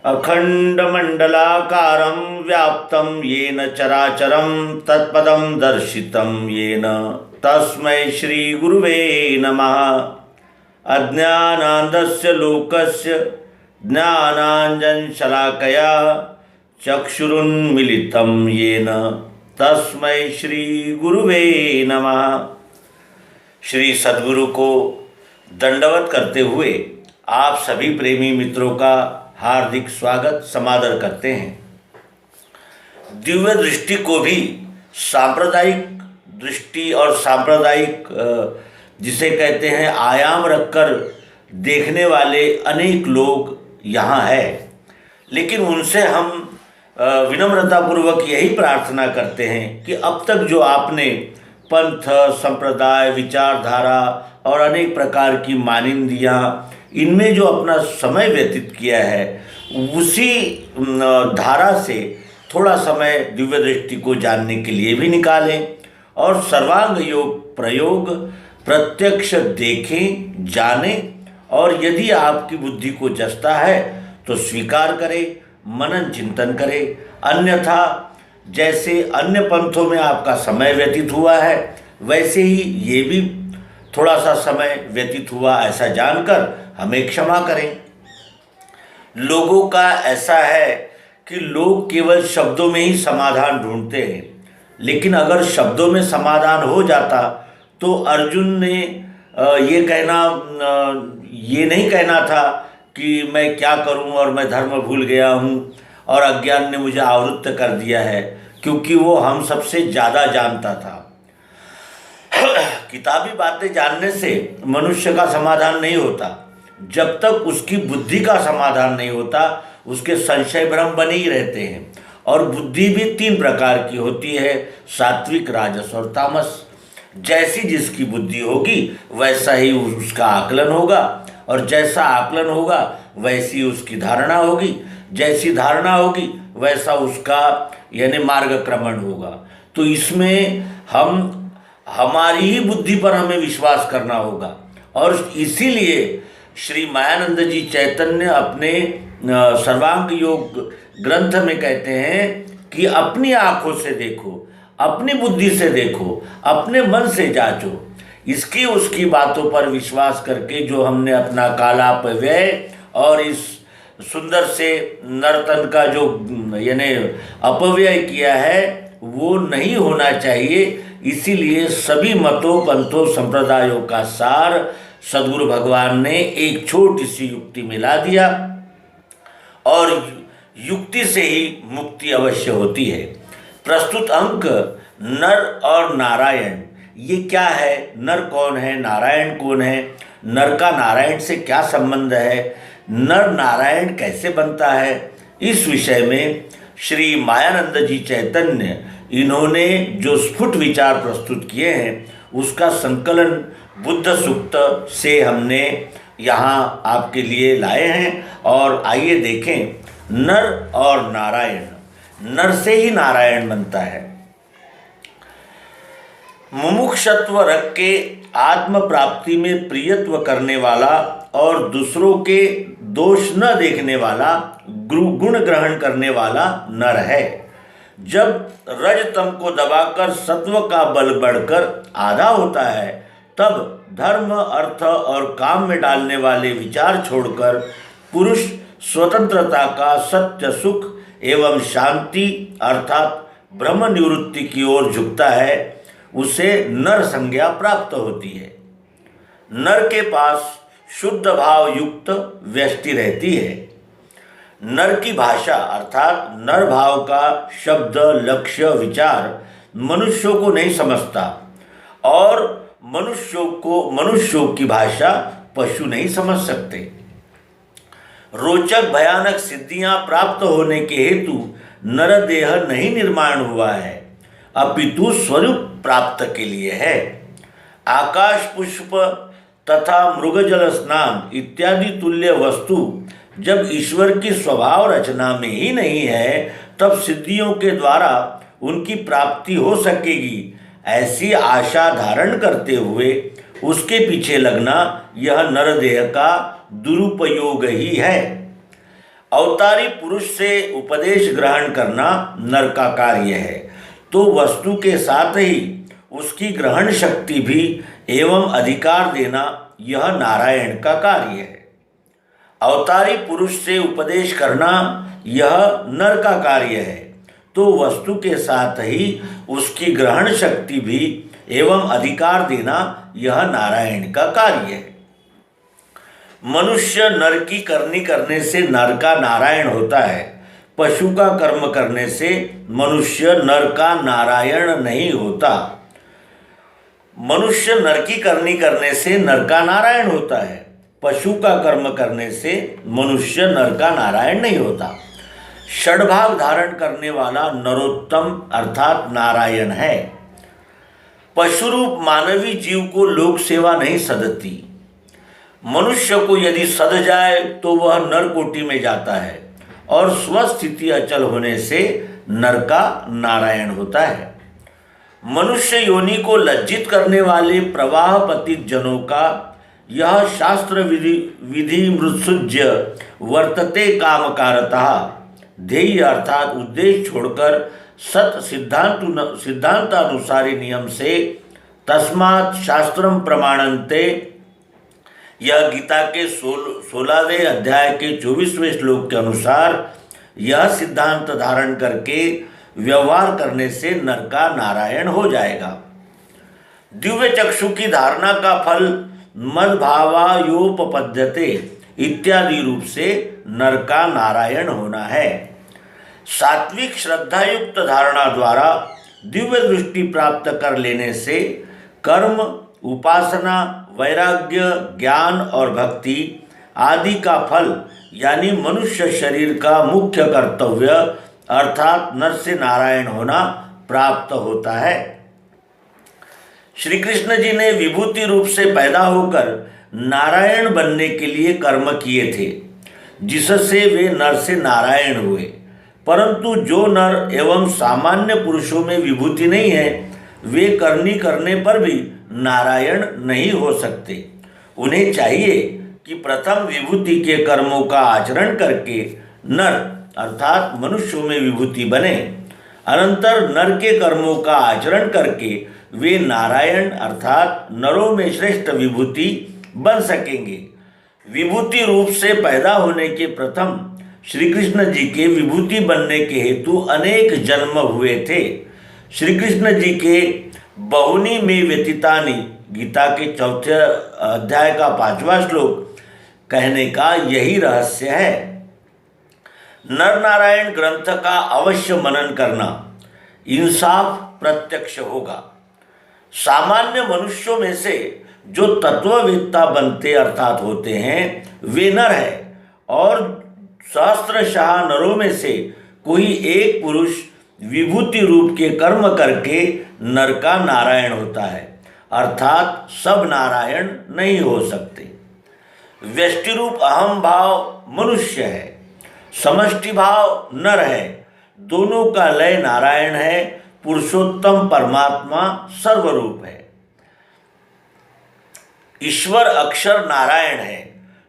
अखंडमंडलाकारं व्याप्तं येन चराचरं तत्पदं दर्शितं येन तस्मै श्रीगुरुवे नमः। अज्ञानान्धस्य लोकस्य ज्ञानाञ्जनशलाकया चक्षुरुन्मीलितं येन तस्मै श्रीगुरुवे नमः। श्री सद्गुरु को दंडवत करते हुए आप सभी प्रेमी मित्रों का हार्दिक स्वागत समादर करते हैं। दिव्य दृष्टि को भी सांप्रदायिक दृष्टि और सांप्रदायिक जिसे कहते हैं आयाम रखकर देखने वाले अनेक लोग यहाँ हैं, लेकिन उनसे हम विनम्रतापूर्वक यही प्रार्थना करते हैं कि अब तक जो आपने पंथ, संप्रदाय, विचारधारा और अनेक प्रकार की मानिंदियाँ इनमें जो अपना समय व्यतीत किया है, उसी धारा से थोड़ा समय दिव्य दृष्टि को जानने के लिए भी निकालें और सर्वांग योग प्रयोग प्रत्यक्ष देखें, जानें और यदि आपकी बुद्धि को जचता है तो स्वीकार करें, मनन चिंतन करें। अन्यथा जैसे अन्य पंथों में आपका समय व्यतीत हुआ है, वैसे ही ये भी थोड़ा सा समय व्यतीत हुआ ऐसा जानकर हमें क्षमा करें। लोगों का ऐसा है कि लोग केवल शब्दों में ही समाधान ढूंढते हैं, लेकिन अगर शब्दों में समाधान हो जाता तो अर्जुन ने ये नहीं कहना था कि मैं क्या करूं और मैं धर्म भूल गया हूं और अज्ञान ने मुझे आवृत्त कर दिया है, क्योंकि वो हम सबसे ज़्यादा जानता था। किताबी बातें जानने से मनुष्य का समाधान नहीं होता। जब तक उसकी बुद्धि का समाधान नहीं होता, उसके संशय भ्रम बने ही रहते हैं। और बुद्धि भी 3 प्रकार की होती है, सात्विक, राजस और तामस। जैसी जिसकी बुद्धि होगी वैसा ही उसका आकलन होगा, और जैसा आकलन होगा वैसी उसकी धारणा होगी, जैसी धारणा होगी वैसा उसका यानी मार्गक्रमण होगा। तो इसमें हमारी ही बुद्धि पर हमें विश्वास करना होगा। और इसीलिए श्री मायानंद जी चैतन्य अपने सर्वांग योग ग्रंथ में कहते हैं कि अपनी आँखों से देखो, अपनी बुद्धि से देखो, अपने मन से जांचो। इसकी उसकी बातों पर विश्वास करके जो हमने अपना कालापव्यय और इस सुंदर से नर्तन का जो यानी अपव्यय किया है वो नहीं होना चाहिए। इसीलिए सभी मतों, पंथों, संप्रदायों का सार सद्गुरु भगवान ने एक छोटी सी युक्ति मिला दिया, और युक्ति से ही मुक्ति अवश्य होती है। प्रस्तुत अंक नर और नारायण, ये क्या है? नर कौन है, नारायण कौन है, नर का नारायण से क्या संबंध है, नर नारायण कैसे बनता है, इस विषय में श्री मायानंद जी चैतन्य इन्होंने जो स्फुट विचार प्रस्तुत किए हैं उसका संकलन बुद्ध सूक्त से हमने यहाँ आपके लिए लाए हैं। और आइए देखें, नर और नारायण, नर से ही नारायण बनता है। मुमुक्षत्व रख के आत्म प्राप्ति में प्रियत्व करने वाला और दूसरों के दोष न देखने वाला, गुण ग्रहण करने वाला नर है। जब रजतम को दबाकर सत्व का बल बढ़कर आधा होता है, तब धर्म, अर्थ और काम में डालने वाले विचार छोड़कर पुरुष स्वतंत्रता का, सत्य, सुख एवं शांति अर्थात ब्रह्म निवृत्ति की ओर झुकता है। उसे नर संज्ञा प्राप्त होती है। नर के पास शुद्ध भाव युक्त व्यष्टि रहती है। नर की भाषा अर्थात नर भाव का शब्द, लक्ष्य, विचार मनुष्यों को नहीं समझता, और मनुष्यों की भाषा पशु नहीं समझ सकते। रोचक भयानक सिद्धियां प्राप्त होने के हेतु नरदेह नहीं निर्माण हुआ है, अपितु स्वरूप प्राप्त के लिए है। आकाश, पुष्प तथा मृगजल स्नान इत्यादि तुल्य वस्तु जब ईश्वर की स्वभाव रचना में ही नहीं है, तब सिद्धियों के द्वारा उनकी प्राप्ति हो सकेगी, ऐसी आशा धारण करते हुए उसके पीछे लगना यह नरदेह का दुरुपयोग ही है। अवतारी पुरुष से उपदेश ग्रहण करना नर का कार्य है, तो वस्तु के साथ ही उसकी ग्रहण शक्ति भी एवं अधिकार देना यह नारायण का कार्य है। अवतारी पुरुष से उपदेश करना यह नर का कार्य है, तो वस्तु के साथ ही उसकी ग्रहण शक्ति भी एवं अधिकार देना यह नारायण का कार्य है। मनुष्य नर की करनी करने से नर का नारायण होता है, पशु का कर्म करने से मनुष्य नर का नारायण नहीं होता। मनुष्य नर की करनी करने से नर का नारायण होता है, पशु का कर्म करने से मनुष्य नर का नारायण नहीं होता। षड्भाग धारण करने वाला नरोत्तम अर्थात नारायण है। पशुरूप मानवी जीव को लोक सेवा नहीं सदती। मनुष्य को यदि सद जाए तो वह नर कोटि में जाता है और स्वस्थिति अचल होने से नर का नारायण होता है। मनुष्य योनि को लज्जित करने वाले प्रवाह पतित जनों का यह शास्त्र विधि मृत्सुज्य वर्तते कामकारतः ध्येय अर्थात उद्देश्य छोड़कर सत सिद्धांतानुसारी नियम से तस्मात् शास्त्रम प्रमाणन्ते, यह गीता के 16वें अध्याय के 24वें श्लोक के अनुसार यह सिद्धांत धारण करके व्यवहार करने से नर का नारायण हो जाएगा। दिव्य चक्षु की धारणा का फल मद्भावायोपपद्यते इत्यादि रूप से नर का नारायण होना है। सात्विक श्रद्धायुक्त धारणा द्वारा दिव्य दृष्टि प्राप्त कर लेने से कर्म, उपासना, वैराग्य, ज्ञान और भक्ति आदि का फल यानी मनुष्य शरीर का मुख्य कर्तव्य अर्थात नर से नारायण होना प्राप्त होता है। श्री कृष्ण जी ने विभूति रूप से पैदा होकर नारायण बनने के लिए कर्म किए थे, जिससे वे नर से नारायण हुए। परंतु जो नर एवं सामान्य पुरुषों में विभूति नहीं है, वे करनी करने पर भी नारायण नहीं हो सकते। उन्हें चाहिए कि प्रथम विभूति के कर्मों का आचरण करके नर अर्थात मनुष्यों में विभूति बने, अनंतर नर के कर्मों का आचरण करके वे नारायण अर्थात नरों में श्रेष्ठ विभूति बन सकेंगे। विभूति रूप से पैदा होने के प्रथम श्री कृष्ण जी के विभूति बनने के हेतु अनेक जन्म हुए थे। श्री कृष्ण जी के बहुनी में व्यतीतानि गीता के 4 अध्याय का 5वां श्लोक कहने का यही रहस्य है। नर नारायण ग्रंथ का अवश्य मनन करना, इंसाफ प्रत्यक्ष होगा। सामान्य मनुष्यों में से जो तत्ववेत्ता बनते अर्थात होते हैं वे नर है, और सहस्त्रशाह नरों में से कोई एक पुरुष विभूति रूप के कर्म करके नर का नारायण होता है, अर्थात सब नारायण नहीं हो सकते। व्यष्टि रूप अहम भाव मनुष्य है, समष्टि भाव नर है, दोनों का लय नारायण है। पुरुषोत्तम परमात्मा सर्वरूप है। ईश्वर अक्षर नारायण है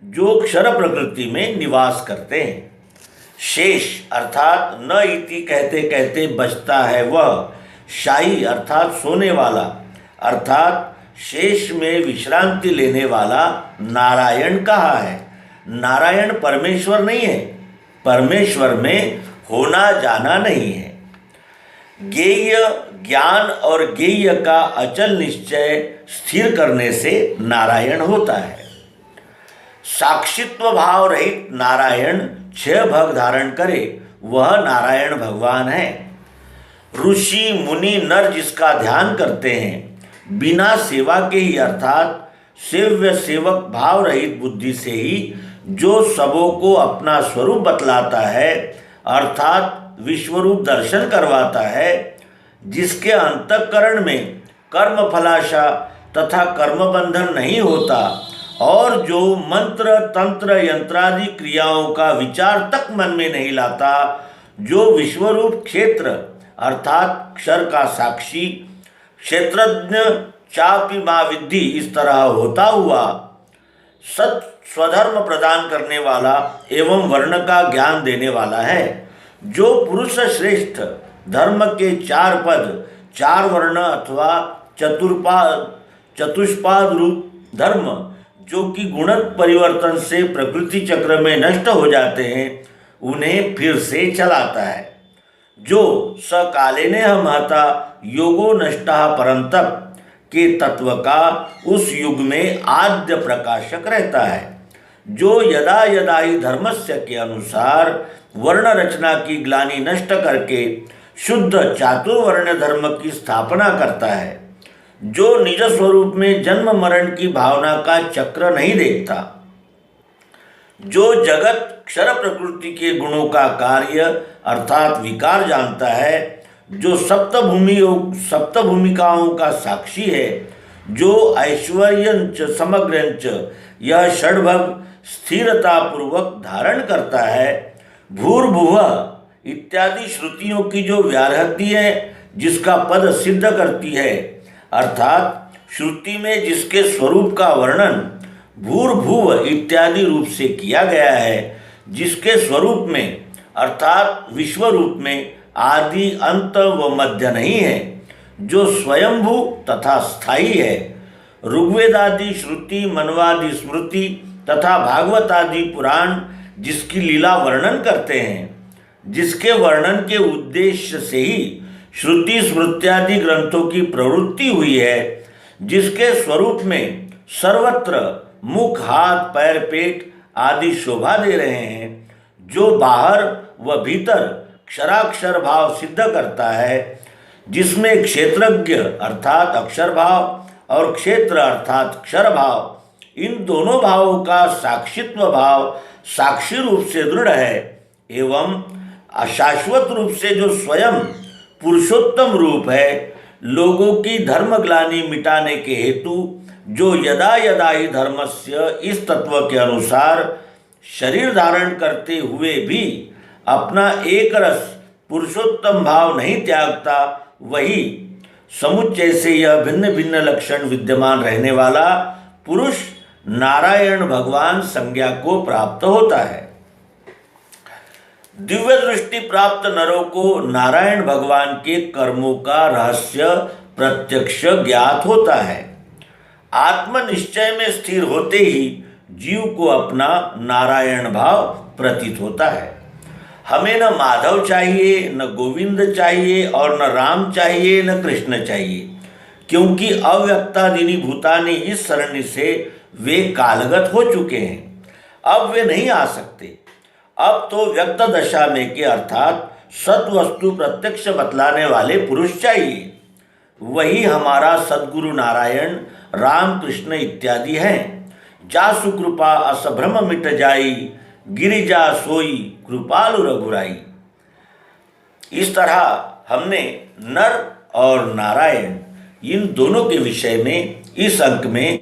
जो क्षर प्रकृति में निवास करते हैं। शेष अर्थात न इति कहते कहते बचता है वह, शाही अर्थात सोने वाला अर्थात शेष में विश्रांति लेने वाला नारायण कहा है। नारायण परमेश्वर नहीं है, परमेश्वर में होना जाना नहीं है। ज्ञेय ज्ञान और ज्ञेय का अचल निश्चय स्थिर करने से नारायण होता है। साक्षित्व भाव रहित नारायण 6 भग धारण करे वह नारायण भगवान है। ऋषि मुनि नर जिसका ध्यान करते हैं बिना सेवा के ही अर्थात सेव्य सेवक भाव रहित बुद्धि से ही जो सबों को अपना स्वरूप बतलाता है अर्थात विश्वरूप दर्शन करवाता है, जिसके अंतःकरण में कर्म फलाशा तथा कर्म बंधन नहीं होता और जो मंत्र तंत्र यंत्रादि क्रियाओं का विचार तक मन में नहीं लाता, जो विश्वरूप क्षेत्र अर्थात क्षर का साक्षी क्षेत्रज्ञ चापि मां विद्धि इस तरह होता हुआ स्वधर्म प्रदान करने वाला एवं वर्ण का ज्ञान देने वाला है। जो पुरुष श्रेष्ठ धर्म के 4 पद, 4 वर्ण अथवा चतुष्पाद रूप धर्म, जो कि गुणक परिवर्तन से प्रकृति चक्र में नष्ट हो जाते हैं, उन्हें फिर से चलाता है। जो सकालेनेह महता योगो नष्टः परंतप के तत्व का उस युग में आद्य प्रकाशक रहता है। जो यदा यदा ही धर्मस्य के अनुसार वर्ण रचना की ग्लानि नष्ट करके शुद्ध चातुर्वर्ण धर्म की स्थापना करता है। जो निज स्वरूप में जन्म मरण की भावना का चक्र नहीं देखता। जो जगत क्षर प्रकृति के गुणों का कार्य अर्थात विकार जानता है। जो सप्तभूमिकाओं का साक्षी है। जो ऐश्वर्यंच समग्रंच यह षड्भग स्थिरता पूर्वक धारण करता है। भूर्भुवः इत्यादि श्रुतियों की जो व्याहृति है, जिसका पद सिद्ध करती है, अर्थात श्रुति में जिसके स्वरूप का वर्णन भूर्भुव इत्यादि रूप से किया गया है, जिसके स्वरूप में अर्थात विश्व रूप में आदि अंत व मध्य नहीं है, जो स्वयंभू तथा स्थायी है। ऋग्वेदादि श्रुति, मनवादि स्मृति तथा भागवत आदि पुराण जिसकी लीला वर्णन करते हैं, जिसके वर्णन के उद्देश्य से ही श्रुति स्मृत्यादि ग्रंथों की प्रवृत्ति हुई है, जिसके स्वरूप में सर्वत्र मुख, हाथ, पैर, पेट आदि शोभा दे रहे हैं, जो बाहर व भीतर क्षराक्षर भाव सिद्ध करता है, जिसमें क्षेत्रज्ञ अर्थात अक्षर भाव और क्षेत्र अर्थात क्षर भाव, इन दोनों भावों का साक्षित्व भाव साक्षी रूप से दृढ़ है, एवं अशाश्वत रूप से जो स्वयं पुरुषोत्तम रूप है, लोगों की धर्मग्लानि मिटाने के हेतु जो यदा यदा ही धर्मस्य इस तत्व के अनुसार शरीर धारण करते हुए भी अपना एक रस पुरुषोत्तम भाव नहीं त्यागता, वही समुच्चय से यह भिन्न भिन्न लक्षण विद्यमान रहने वाला पुरुष नारायण भगवान संज्ञा को प्राप्त होता है। दिव्य दृष्टि प्राप्त नरों को नारायण भगवान के कर्मों का रहस्य प्रत्यक्ष ज्ञात होता है। आत्मनिश्चय में स्थिर होते ही जीव को अपना नारायण भाव प्रतीत होता है। हमें न माधव चाहिए, न गोविंद चाहिए और न राम चाहिए, न कृष्ण चाहिए, क्योंकि अव्यक्तादीनि भूतानि इस सरणी से वे कालगत हो चुके हैं। अब वे नहीं आ सकते। अब तो व्यक्त दशा में के अर्थात सत्वस्तु प्रत्यक्ष बतलाने वाले पुरुष चाहिए। वही हमारा सद्गुरु नारायण, राम, कृष्ण इत्यादि हैं। जा सुकृपा असभ्रम मिट जाई, गिरिजा सोई कृपालु रघुराई। इस तरह हमने नर और नारायण इन दोनों के विषय में इस अंक में